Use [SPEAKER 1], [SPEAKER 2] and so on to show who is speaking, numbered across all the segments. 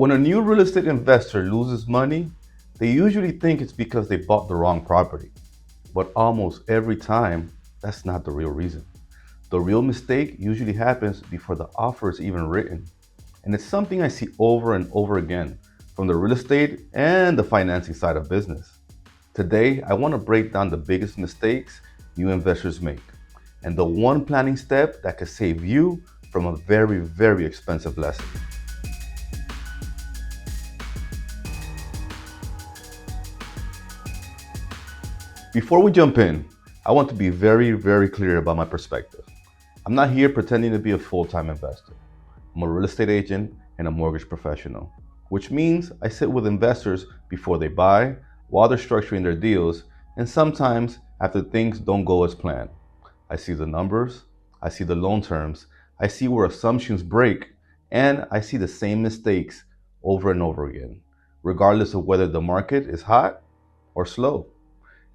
[SPEAKER 1] When a new real estate investor loses money, they usually think it's because they bought the wrong property. But almost every time, that's not the real reason. The real mistake usually happens before the offer is even written. And it's something I see over and over again from the real estate and the financing side of business. Today, I want to break down the biggest mistakes new investors make and the one planning step that could save you from a very, very expensive lesson. Before we jump in, I want to be very, very clear about my perspective. I'm not here pretending to be a full-time investor. I'm a real estate agent and a mortgage professional, which means I sit with investors before they buy, while they're structuring their deals, and sometimes after things don't go as planned. I see the numbers, I see the loan terms, I see where assumptions break, and I see the same mistakes over and over again, regardless of whether the market is hot or slow.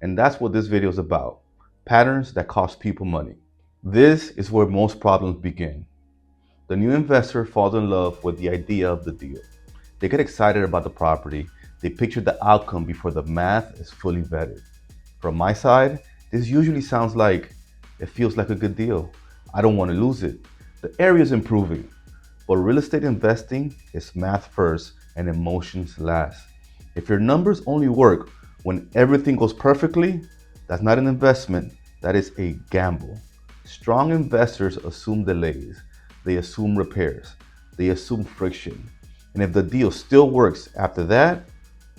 [SPEAKER 1] And that's what this video is about, patterns that cost people money. This is where most problems begin. The new investor falls in love with the idea of the deal. They get excited about the property. They picture the outcome before the math is fully vetted. From my side, this usually sounds like, it feels like a good deal. I don't want to lose it. The area is improving. But real estate investing is math first and emotions last. If your numbers only work when everything goes perfectly, that's not an investment, that is a gamble. Strong investors assume delays, they assume repairs, they assume friction. And if the deal still works after that,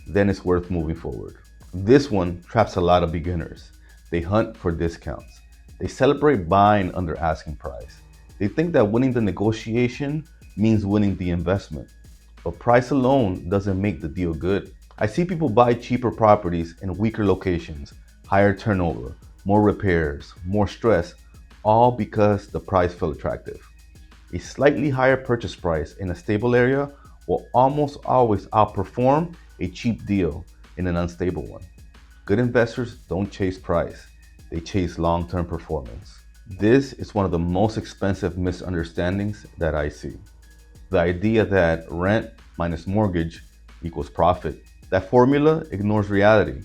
[SPEAKER 1] then it's worth moving forward. This one traps a lot of beginners. They hunt for discounts. They celebrate buying under asking price. They think that winning the negotiation means winning the investment. But price alone doesn't make the deal good. I see people buy cheaper properties in weaker locations, higher turnover, more repairs, more stress, all because the price felt attractive. A slightly higher purchase price in a stable area will almost always outperform a cheap deal in an unstable one. Good investors don't chase price, they chase long-term performance. This is one of the most expensive misunderstandings that I see. The idea that rent minus mortgage equals profit. That formula ignores reality.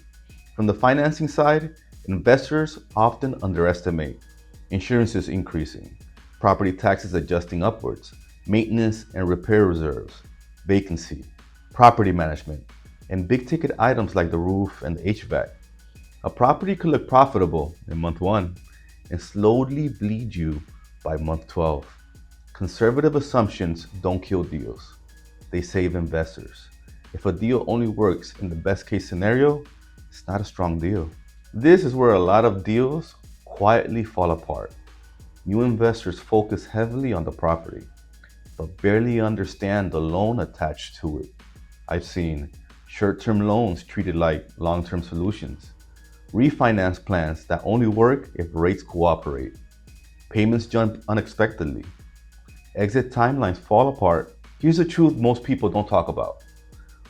[SPEAKER 1] From the financing side, investors often underestimate insurance is increasing, property taxes adjusting upwards, maintenance and repair reserves, vacancy, property management, and big ticket items like the roof and the HVAC. A property could look profitable in month 1 and slowly bleed you by month 12. Conservative assumptions don't kill deals, they save investors. If a deal only works in the best case scenario, it's not a strong deal. This is where a lot of deals quietly fall apart. New investors focus heavily on the property, but barely understand the loan attached to it. I've seen short-term loans treated like long-term solutions, refinance plans that only work if rates cooperate, payments jump unexpectedly, exit timelines fall apart. Here's the truth most people don't talk about.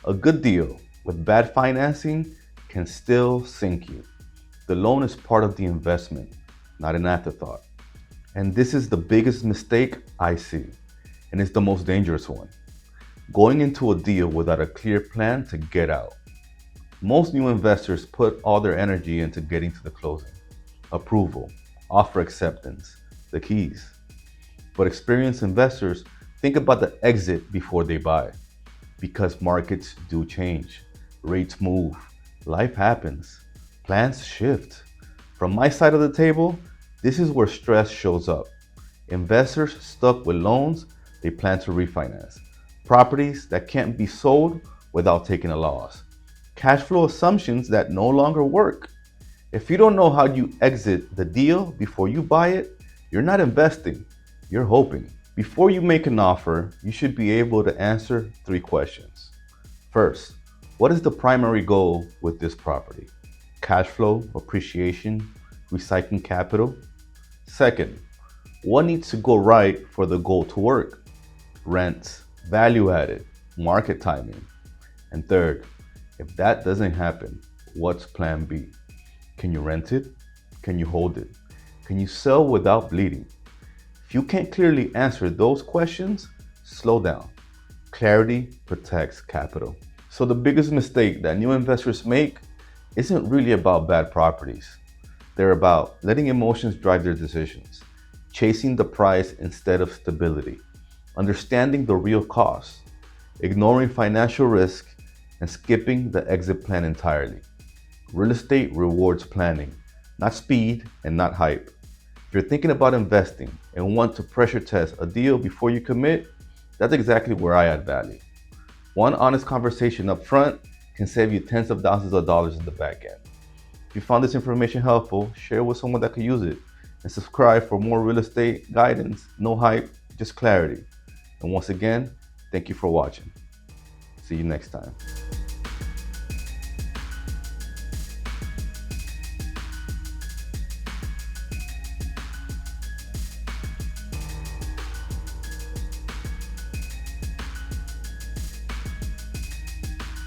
[SPEAKER 1] A good deal with bad financing can still sink you. The loan is part of the investment, not an afterthought. And this is the biggest mistake I see, and it's the most dangerous one. Going into a deal without a clear plan to get out. Most new investors put all their energy into getting to the closing, approval, offer acceptance, the keys. But experienced investors think about the exit before they buy. Because markets do change, rates move, life happens, plans shift. From my side of the table, this is where stress shows up. Investors stuck with loans they plan to refinance, properties that can't be sold without taking a loss, cash flow assumptions that no longer work. If you don't know how you exit the deal before you buy it, you're not investing, you're hoping. Before you make an offer, you should be able to answer 3 questions. First, what is the primary goal with this property? Cash flow, appreciation, recycling capital? Second, what needs to go right for the goal to work? Rent, value added, market timing. And third, if that doesn't happen, what's plan B? Can you rent it? Can you hold it? Can you sell without bleeding? If you can't clearly answer those questions, slow down. Clarity protects capital. So the biggest mistake that new investors make isn't really about bad properties. They're about letting emotions drive their decisions, chasing the price instead of stability, understanding the real costs, ignoring financial risk, and skipping the exit plan entirely. Real estate rewards planning, not speed and not hype. If you're thinking about investing and want to pressure test a deal before you commit, that's exactly where I add value. One honest conversation up front can save you tens of thousands of dollars in the back end. If you found this information helpful, share it with someone that could use it, and subscribe for more real estate guidance. No hype, just clarity. And once again, thank you for watching. See you next time.